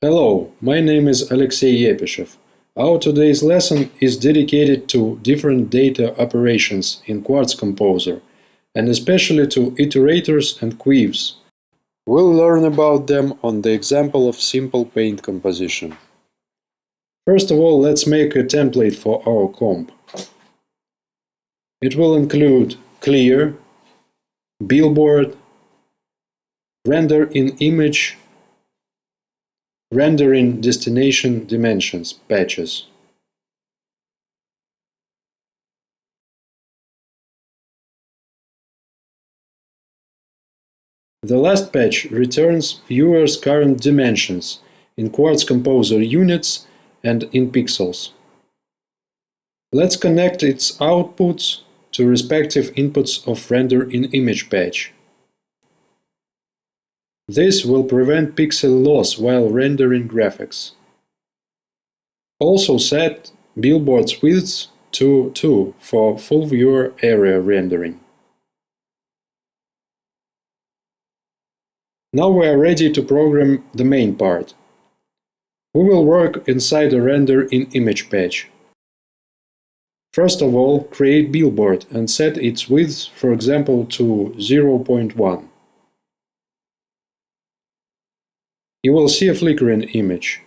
Hello, my name is Alexey Epishev. Our today's lesson is dedicated to different data operations in Quartz Composer, and especially to iterators and queues. We'll learn about them on the example of simple paint composition. First of all, let's make a template for our comp. It will include clear, billboard, render in image, rendering destination dimensions patches. The last patch returns viewers' current dimensions in Quartz Composer units and in pixels. Let's connect its outputs to respective inputs of render in image patch. This will prevent pixel loss while rendering graphics. Also set billboard's width to 2 for full viewer area rendering. Now we are ready to program the main part. We will work inside a render in image patch. First of all, create billboard and set its width, for example, to 0.1. You will see a flickering image.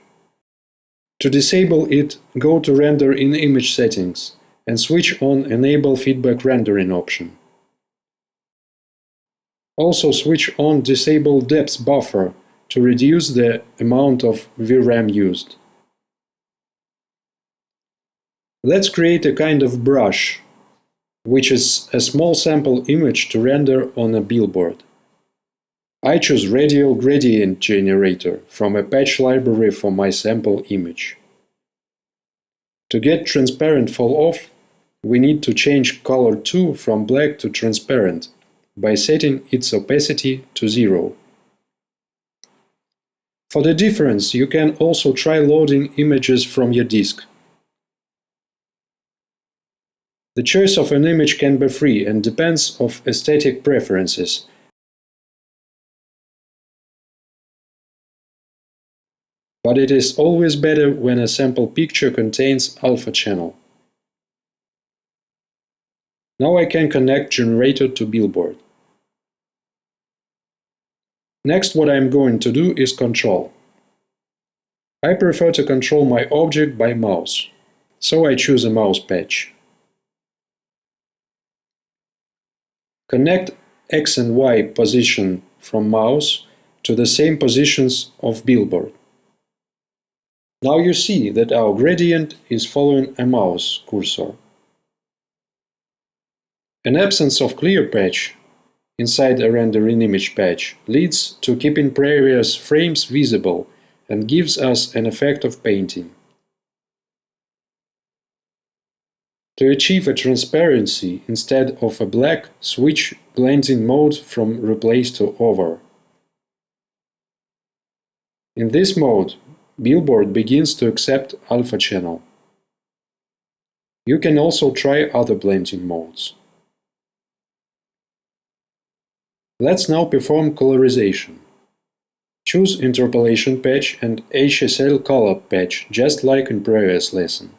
To disable it, go to Render in Image settings and switch on Enable Feedback Rendering option. Also switch on Disable Depth Buffer to reduce the amount of VRAM used. Let's create a kind of brush, which is a small sample image to render on a billboard. I choose Radial Gradient Generator from a patch library for my sample image. To get transparent fall off, we need to change color 2 from black to transparent by setting its opacity to 0. For the difference, you can also try loading images from your disk. The choice of an image can be free and depends on aesthetic preferences. But it is always better when a sample picture contains alpha channel. Now I can connect generator to billboard. Next, what I am going to do is control. I prefer to control my object by mouse, so I choose a mouse patch. Connect X and Y position from mouse to the same positions of billboard. Now you see that our gradient is following a mouse cursor. An absence of clear patch inside a render in image patch leads to keeping previous frames visible and gives us an effect of painting. To achieve a transparency instead of a black, switch blending mode from Replace to Over. In this mode, billboard begins to accept alpha channel. You can also try other blending modes. Let's now perform colorization. Choose Interpolation patch and HSL color patch, just like in previous lesson.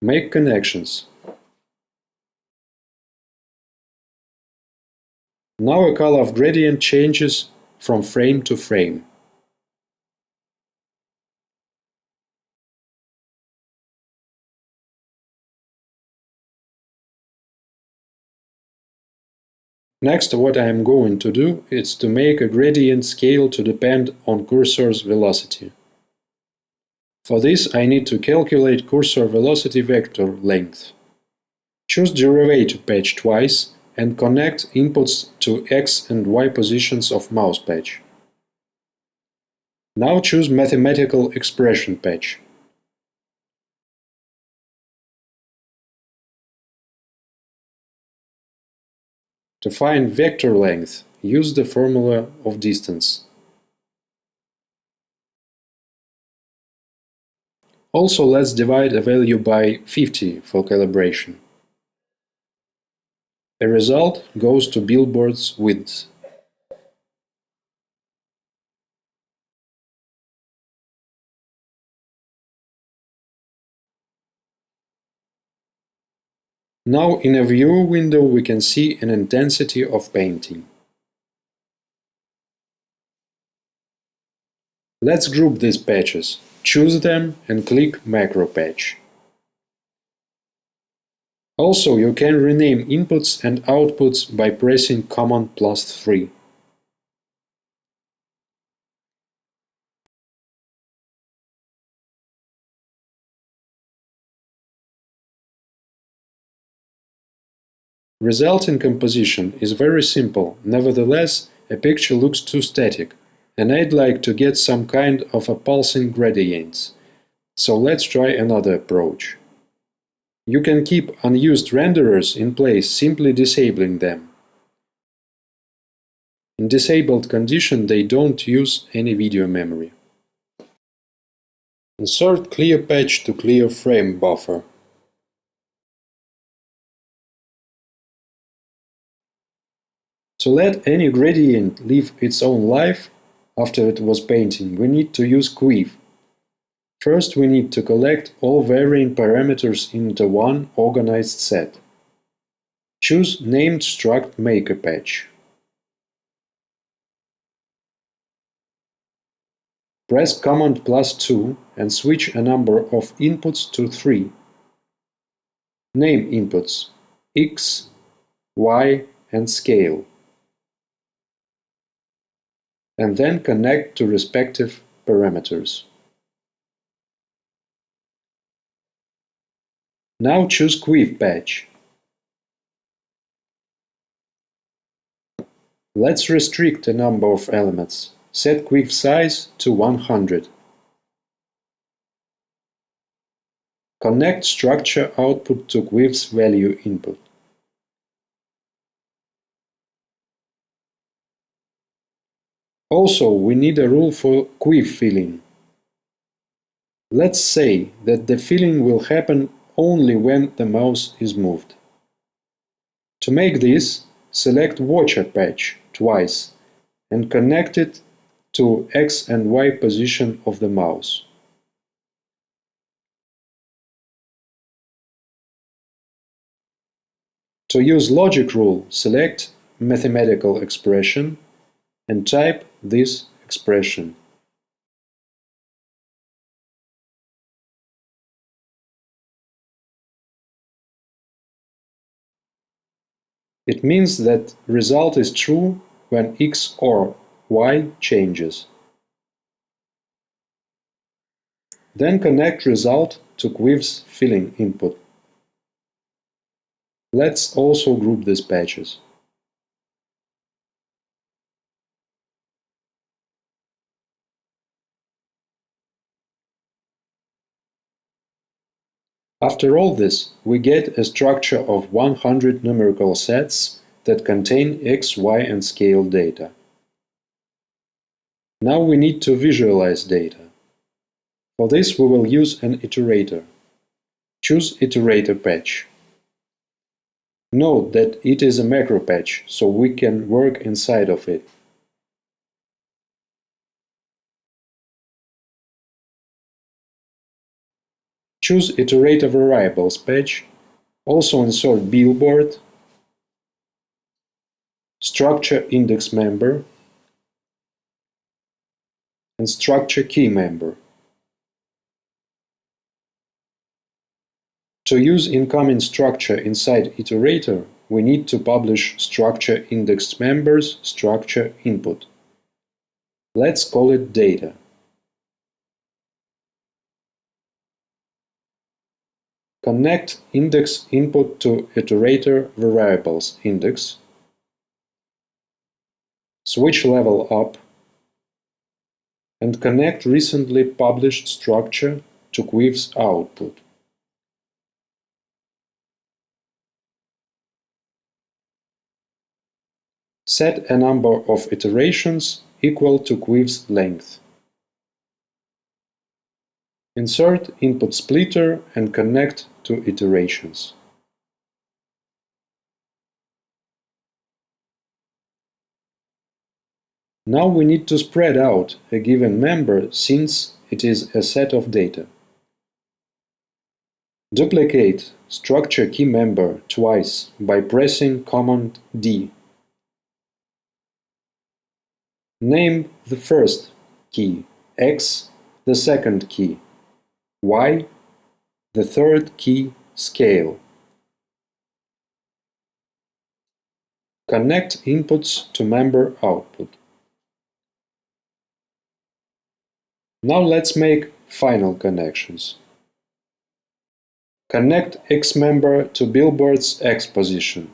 Make connections. Now a color of gradient changes from frame to frame. Next, what I am going to do is to make a gradient scale to depend on cursor's velocity. For this, I need to calculate cursor velocity vector length. Choose Derivative patch twice and connect inputs to X and Y positions of mouse patch. Now choose Mathematical expression patch. To find vector length, use the formula of distance. Also, let's divide a value by 50 for calibration. The result goes to billboard's width. Now in a view window we can see an intensity of painting. Let's group these patches. Choose them and click Macro Patch. Also, you can rename inputs and outputs by pressing Command +3. Resulting composition is very simple, nevertheless, a picture looks too static, and I'd like to get some kind of a pulsing gradients. So let's try another approach. You can keep unused renderers in place simply disabling them. In disabled condition, they don't use any video memory. Insert clear patch to clear frame buffer. To let any gradient live its own life after it was painting, we need to use Quiv. First, we need to collect all varying parameters into one organized set. Choose named struct maker patch. Press Command +2 and switch a number of inputs to 3. Name inputs X, Y, and scale, and then connect to respective parameters. Now choose Quiv patch. Let's restrict a number of elements. Set Quiv size to 100. Connect structure output to Quiv's value input. Also, we need a rule for Quiv filling. Let's say that the filling will happen only when the mouse is moved. To make this, select Watcher patch twice and connect it to X and Y position of the mouse. To use logic rule, select mathematical expression and type this expression. It means that result is true when X or Y changes. Then connect result to Quiv's filling input. Let's also group these patches. After all this, we get a structure of 100 numerical sets that contain X, Y, and scale data. Now we need to visualize data. For this we will use an iterator. Choose Iterator patch. Note that it is a macro patch, so we can work inside of it. Choose Iterator Variables patch. Also insert billboard, structure index member, and structure key member. To use incoming structure inside Iterator, we need to publish structure index members structure input. Let's call it data. Connect index input to Iterator variables index. Switch level up and connect recently published structure to Quiv's output. Set a number of iterations equal to Quiv's length. Insert input splitter and connect to iterations. Now we need to spread out a given member since it is a set of data. Duplicate structure key member twice by pressing Command D. Name the first key X, the second key Y, the third key Scale. Connect inputs to member output. Now let's make final connections. Connect X member to billboard's X position,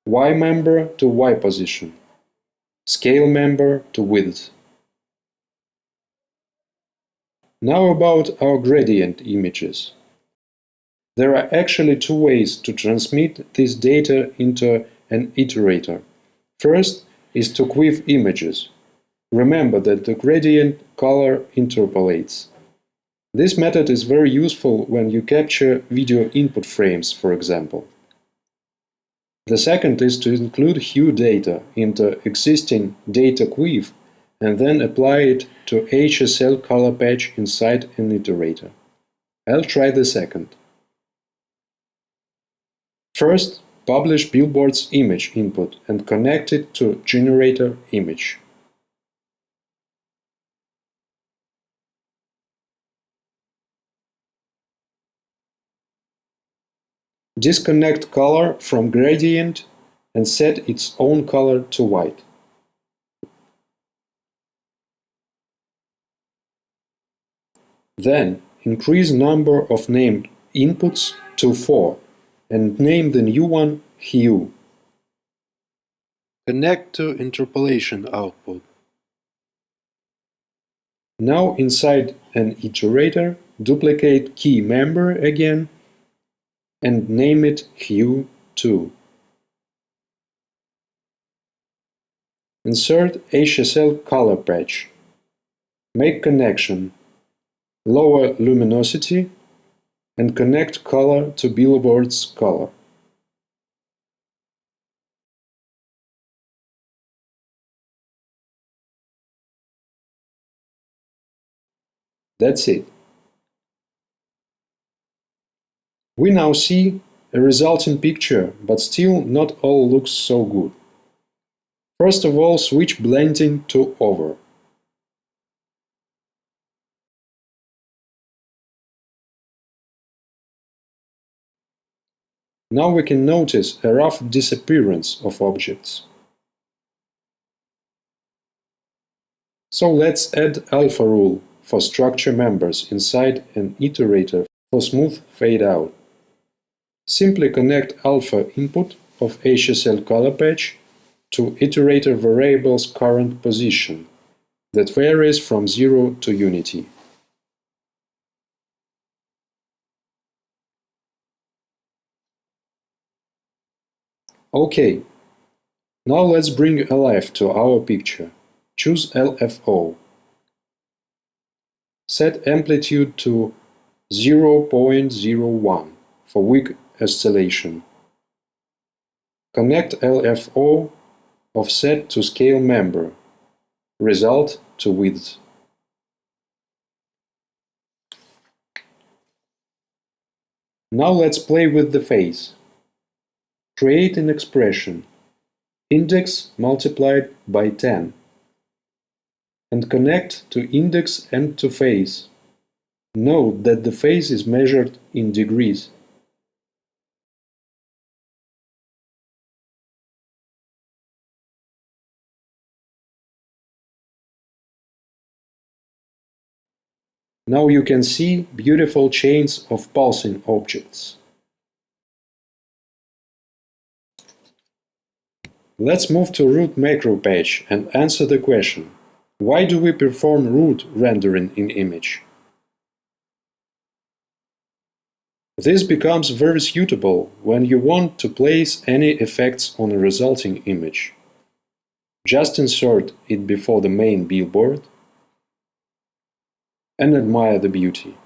Y member to Y position, Scale member to width. Now about our gradient images. There are actually two ways to transmit this data into an iterator. First is to quiff images. Remember that the gradient color interpolates. This method is very useful when you capture video input frames, for example. The second is to include hue data into existing data quiff and then apply it to HSL color patch inside an iterator. I'll try the second. First, publish billboard's image input and connect it to generator image. Disconnect color from gradient and set its own color to white. Then, increase number of named inputs to 4 and name the new one Hue. Connect to interpolation output. Now inside an iterator, duplicate key member again and name it Hue 2. Insert HSL color patch. Make connection. Lower luminosity and connect color to billboard's color. That's it. We now see a resulting picture, but still not all looks so good. First of all, switch blending to over. Now we can notice a rough disappearance of objects. So let's add alpha rule for structure members inside an iterator for smooth fade out. Simply connect alpha input of HSL color patch to iterator variable's current position that varies from 0 to unity. OK, now let's bring alive to our picture. Choose LFO. Set amplitude to 0.01 for weak oscillation. Connect LFO offset to scale member, result to width. Now let's play with the phase. Create an expression, index multiplied by 10, and connect to index and to phase. Note that the phase is measured in degrees. Now you can see beautiful chains of pulsing objects. Let's move to root macro patch and answer the question, why do we perform root rendering in image? This becomes very suitable when you want to place any effects on a resulting image. Just insert it before the main billboard and admire the beauty.